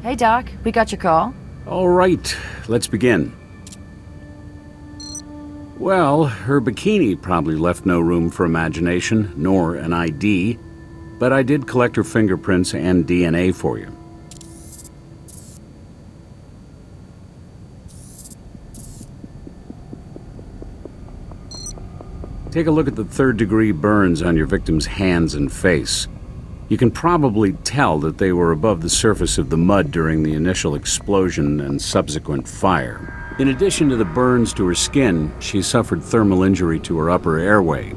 Hey, Doc. We got your call. All right, let's begin. Well, her bikini probably left no room for imagination, nor an ID, but I did collect her fingerprints and DNA for you. Take a look at the third-degree burns on your victim's hands and face. You can probably tell that they were above the surface of the mud during the initial explosion and subsequent fire. In addition to the burns to her skin, she suffered thermal injury to her upper airway.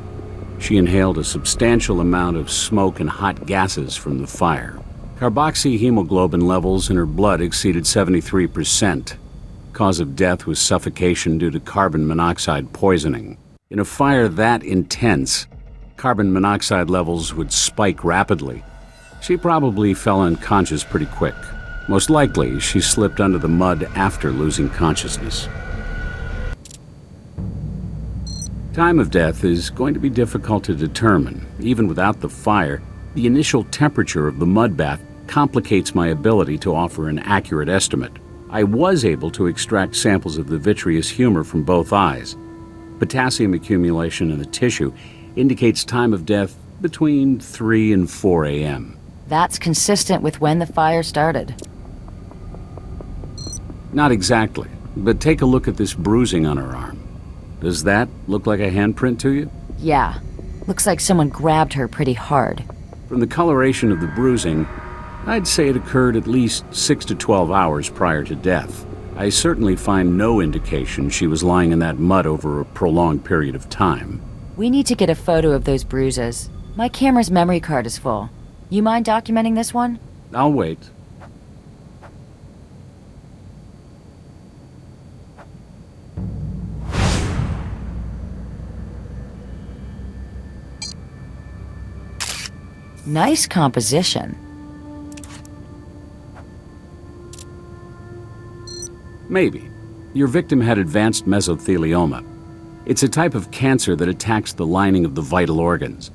She inhaled a substantial amount of smoke and hot gases from the fire. Carboxyhemoglobin levels in her blood exceeded 73%. Cause of death was suffocation due to carbon monoxide poisoning. In a fire that intense, carbon monoxide levels would spike rapidly. She probably fell unconscious pretty quick. Most likely, she slipped under the mud after losing consciousness. Time of death is going to be difficult to determine. Even without the fire, the initial temperature of the mud bath complicates my ability to offer an accurate estimate. I was able to extract samples of the vitreous humor from both eyes. Potassium accumulation in the tissue indicates time of death between 3 and 4 a.m. That's consistent with when the fire started. Not exactly, but take a look at this bruising on her arm. Does that look like a handprint to you? Yeah. Looks like someone grabbed her pretty hard. From the coloration of the bruising, I'd say it occurred at least 6 to 12 hours prior to death. I certainly find no indication she was lying in that mud over a prolonged period of time. We need to get a photo of those bruises. My camera's memory card is full. You mind documenting this one? I'll wait. Nice composition. Maybe. Your victim had advanced mesothelioma. It's a type of cancer that attacks the lining of the vital organs.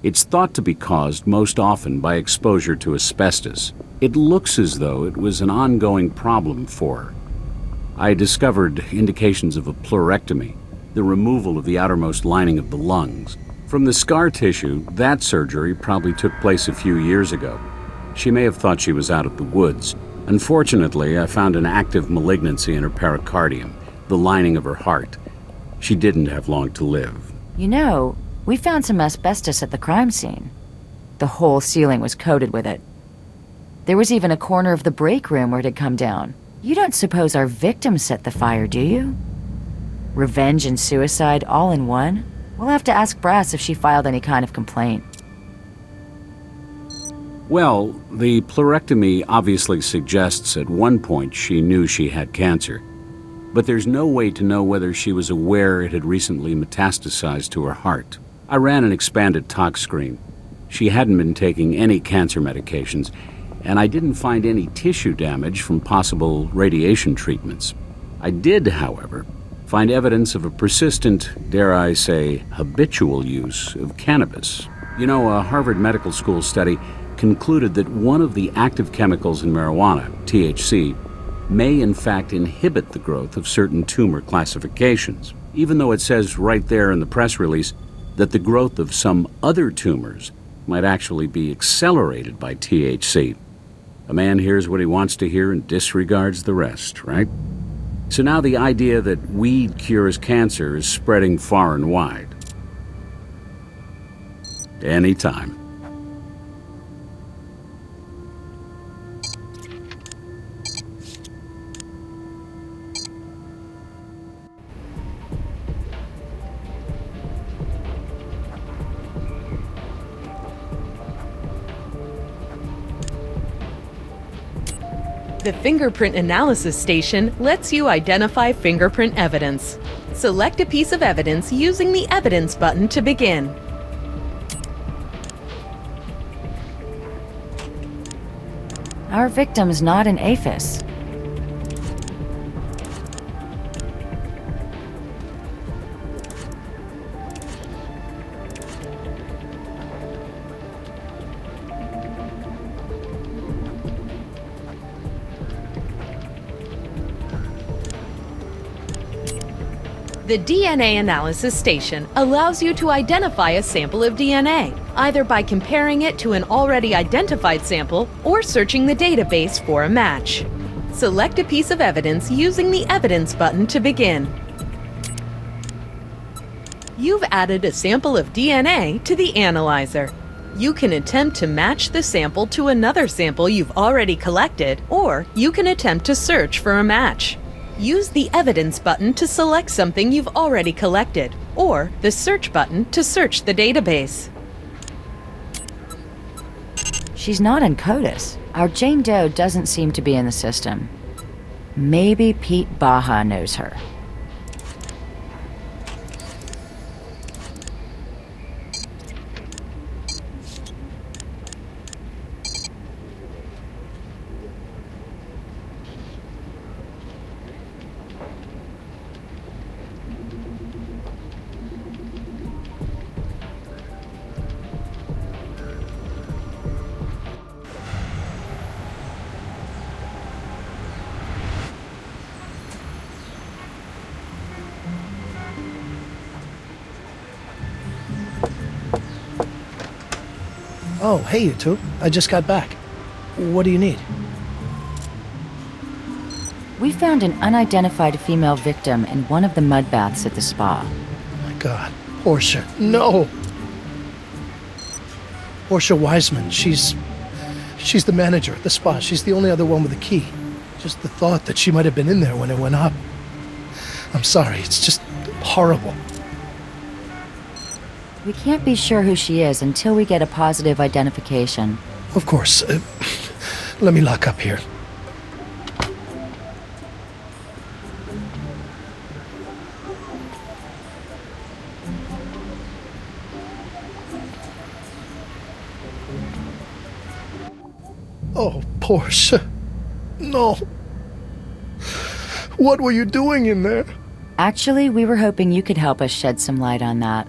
It's thought to be caused most often by exposure to asbestos. It looks as though it was an ongoing problem for her. I discovered indications of a pleurectomy, the removal of the outermost lining of the lungs. From the scar tissue, that surgery probably took place a few years ago. She may have thought she was out of the woods. Unfortunately, I found an active malignancy in her pericardium, the lining of her heart. She didn't have long to live. You know, we found some asbestos at the crime scene. The whole ceiling was coated with it. There was even a corner of the break room where it had come down. You don't suppose our victim set the fire, do you? Revenge and suicide all in one? We'll have to ask Brass if she filed any kind of complaint. Well, the pleurectomy obviously suggests at one point she knew she had cancer. But there's no way to know whether she was aware it had recently metastasized to her heart. I ran an expanded tox screen. She hadn't been taking any cancer medications, and I didn't find any tissue damage from possible radiation treatments. I did, however, find evidence of a persistent, dare I say, habitual use of cannabis. You know, a Harvard Medical School study concluded that one of the active chemicals in marijuana, THC, may in fact inhibit the growth of certain tumor classifications, even though it says right there in the press release that the growth of some other tumors might actually be accelerated by THC. A man hears what he wants to hear and disregards the rest, right? So now the idea that weed cures cancer is spreading far and wide. Anytime. The Fingerprint Analysis station lets you identify fingerprint evidence. Select a piece of evidence using the Evidence button to begin. Our victim's not an aphis. The DNA analysis station allows you to identify a sample of DNA, either by comparing it to an already identified sample or searching the database for a match. Select a piece of evidence using the Evidence button to begin. You've added a sample of DNA to the analyzer. You can attempt to match the sample to another sample you've already collected, or you can attempt to search for a match. Use the Evidence button to select something you've already collected, or the Search button to search the database. She's not in CODIS. Our Jane Doe doesn't seem to be in the system. Maybe Pete Baja knows her. Oh, hey, you two. I just got back. What do you need? We found an unidentified female victim in one of the mud baths at the spa. Oh my God. Portia. No! Portia Wiseman. She's the manager at the spa. She's the only other one with a key. Just the thought that she might have been in there when it went up. I'm sorry. It's just horrible. We can't be sure who she is until we get a positive identification. Of course. Let me lock up here. Oh, Portia. No. What were you doing in there? Actually, we were hoping you could help us shed some light on that.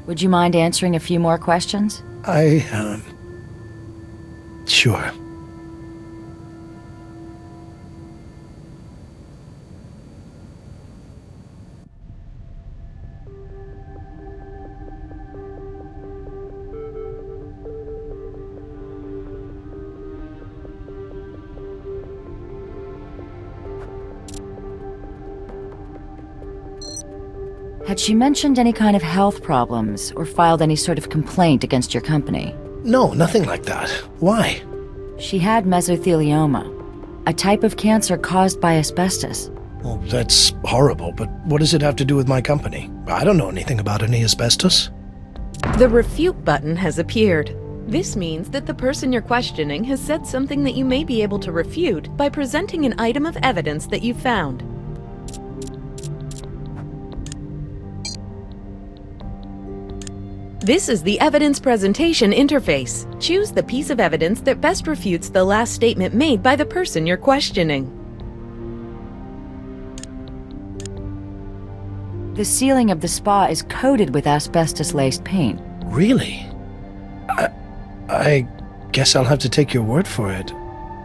Would you mind answering a few more questions? Sure. Had she mentioned any kind of health problems or filed any sort of complaint against your company? No, nothing like that. Why? She had mesothelioma, a type of cancer caused by asbestos. Well, that's horrible, but what does it have to do with my company? I don't know anything about any asbestos. The Refute button has appeared. This means that the person you're questioning has said something that you may be able to refute by presenting an item of evidence that you found. This is the evidence presentation interface. Choose the piece of evidence that best refutes the last statement made by the person you're questioning. The ceiling of the spa is coated with asbestos-laced paint. Really? I guess I'll have to take your word for it.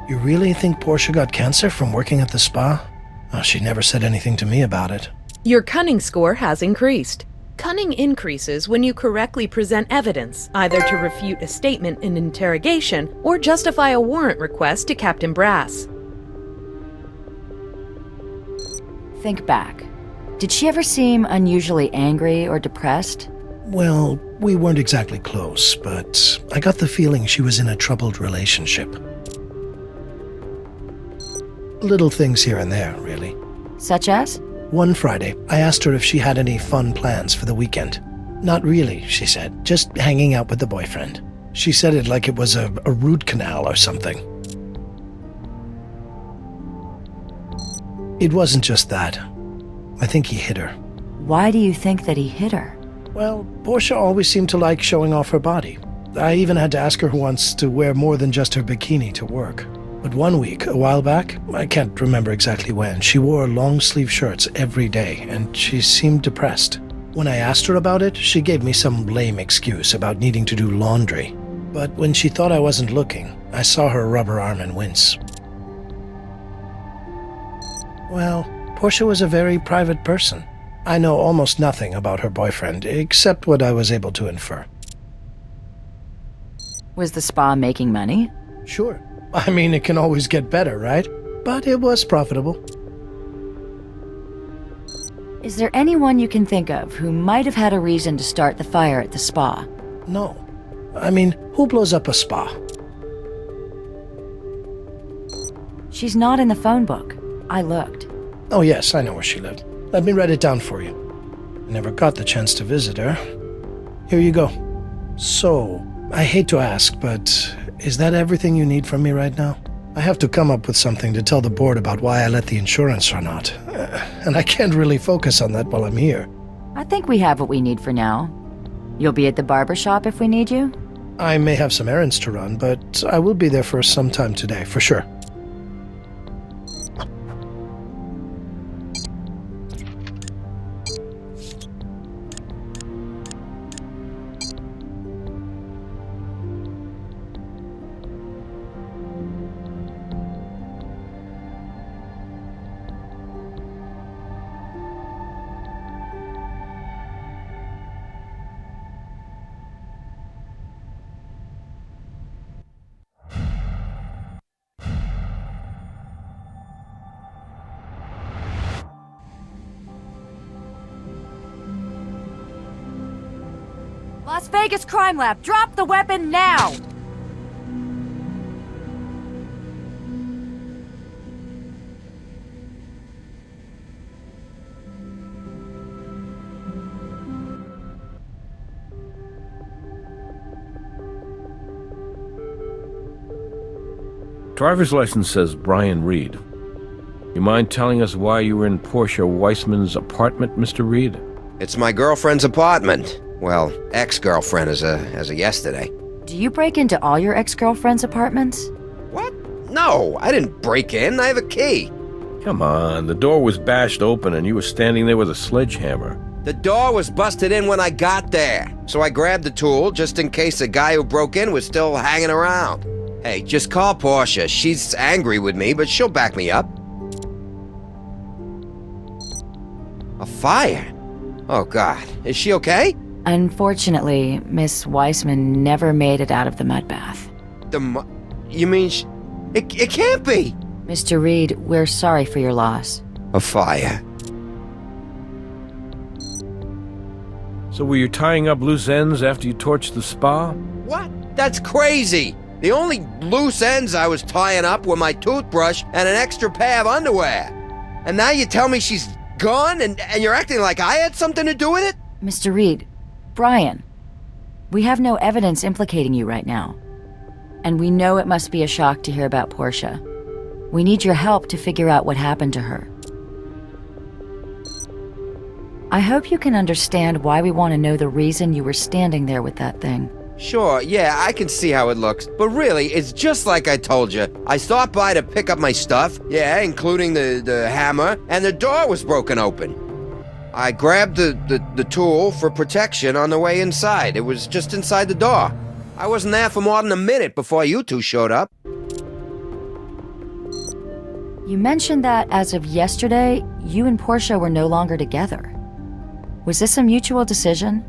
You really think Portia got cancer from working at the spa? Oh, she never said anything to me about it. Your cunning score has increased. Cunning increases when you correctly present evidence, either to refute a statement in interrogation or justify a warrant request to Captain Brass. Think back. Did she ever seem unusually angry or depressed? Well, we weren't exactly close, but I got the feeling she was in a troubled relationship. Little things here and there, really. Such as? One Friday, I asked her if she had any fun plans for the weekend. Not really, she said, just hanging out with the boyfriend. She said it like it was a root canal or something. It wasn't just that. I think he hit her. Why do you think that he hit her? Well, Portia always seemed to like showing off her body. I even had to ask her once to wear more than just her bikini to work. But one week, a while back, I can't remember exactly when, she wore long-sleeve shirts every day, and she seemed depressed. When I asked her about it, she gave me some lame excuse about needing to do laundry. But when she thought I wasn't looking, I saw her rub her arm and wince. Well, Portia was a very private person. I know almost nothing about her boyfriend, except what I was able to infer. Was the spa making money? Sure. I mean, it can always get better, right? But it was profitable. Is there anyone you can think of who might have had a reason to start the fire at the spa? No. I mean, who blows up a spa? She's not in the phone book. I looked. Oh yes, I know where she lived. Let me write it down for you. I never got the chance to visit her. Here you go. So, I hate to ask, but is that everything you need from me right now? I have to come up with something to tell the board about why I let the insurance run out. And I can't really focus on that while I'm here. I think we have what we need for now. You'll be at the barber shop if we need you? I may have some errands to run, but I will be there for some time today, for sure. Las Vegas Crime Lab, drop the weapon now! Driver's license says Brian Reed. You mind telling us why you were in Portia Weissman's apartment, Mr. Reed? It's my girlfriend's apartment. Well, ex-girlfriend as of yesterday. Do you break into all your ex-girlfriend's apartments? What? No, I didn't break in. I have a key. Come on, the door was bashed open and you were standing there with a sledgehammer. The door was busted in when I got there, so I grabbed the tool just in case the guy who broke in was still hanging around. Hey, just call Portia. She's angry with me, but she'll back me up. A fire? Oh, God. Is she okay? Unfortunately, Miss Weissman never made it out of the mud bath. You mean It can't be! Mr. Reed, we're sorry for your loss. A fire. So were you tying up loose ends after you torched the spa? What? That's crazy! The only loose ends I was tying up were my toothbrush and an extra pair of underwear. And now you tell me she's gone and you're acting like I had something to do with it? Mr. Reed, Brian, we have no evidence implicating you right now. And we know it must be a shock to hear about Portia. We need your help to figure out what happened to her. I hope you can understand why we want to know the reason you were standing there with that thing. Sure, yeah, I can see how it looks. But really, it's just like I told you. I stopped by to pick up my stuff, yeah, including the hammer, and the door was broken open. I grabbed the tool for protection on the way inside. It was just inside the door. I wasn't there for more than a minute before you two showed up. You mentioned that as of yesterday, you and Portia were no longer together. Was this a mutual decision?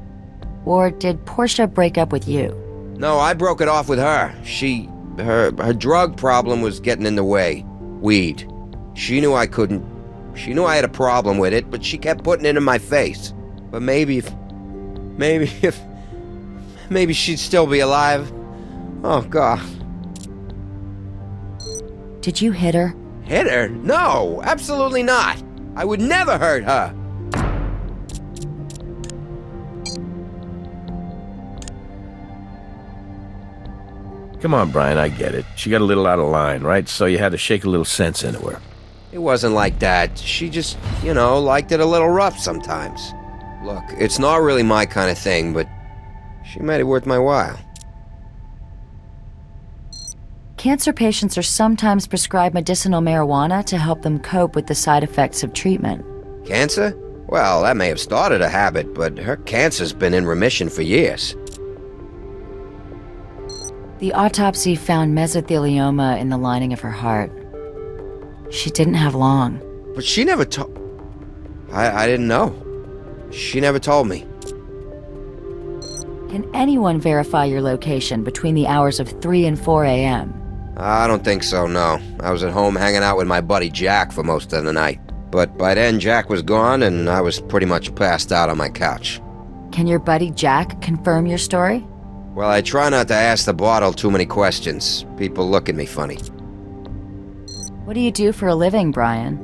Or did Portia break up with you? No, I broke it off with her. Her drug problem was getting in the way. Weed. She knew I couldn't. She knew I had a problem with it, but she kept putting it in my face. But maybe she'd still be alive. Oh, God. Did you hit her? Hit her? No, absolutely not. I would never hurt her. Come on, Brian, I get it. She got a little out of line, right? So you had to shake a little sense into her. It wasn't like that. She just, liked it a little rough sometimes. Look, it's not really my kind of thing, but she made it worth my while. Cancer patients are sometimes prescribed medicinal marijuana to help them cope with the side effects of treatment. Cancer? Well, that may have started a habit, but her cancer's been in remission for years. The autopsy found mesothelioma in the lining of her heart. She didn't have long. But she never told... I didn't know. She never told me. Can anyone verify your location between the hours of 3 and 4 a.m.? I don't think so, no. I was at home hanging out with my buddy Jack for most of the night. But by then, Jack was gone, and I was pretty much passed out on my couch. Can your buddy Jack confirm your story? Well, I try not to ask the bottle too many questions. People look at me funny. What do you do for a living, Brian?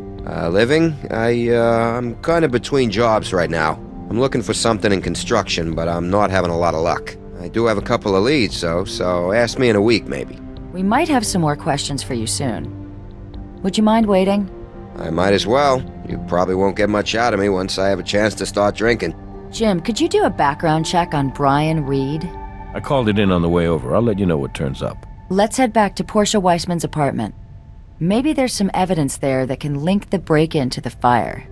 Living? I'm kind of between jobs right now. I'm looking for something in construction, but I'm not having a lot of luck. I do have a couple of leads, though, so ask me in a week, maybe. We might have some more questions for you soon. Would you mind waiting? I might as well. You probably won't get much out of me once I have a chance to start drinking. Jim, could you do a background check on Brian Reed? I called it in on the way over. I'll let you know what turns up. Let's head back to Portia Weissman's apartment. Maybe there's some evidence there that can link the break-in to the fire.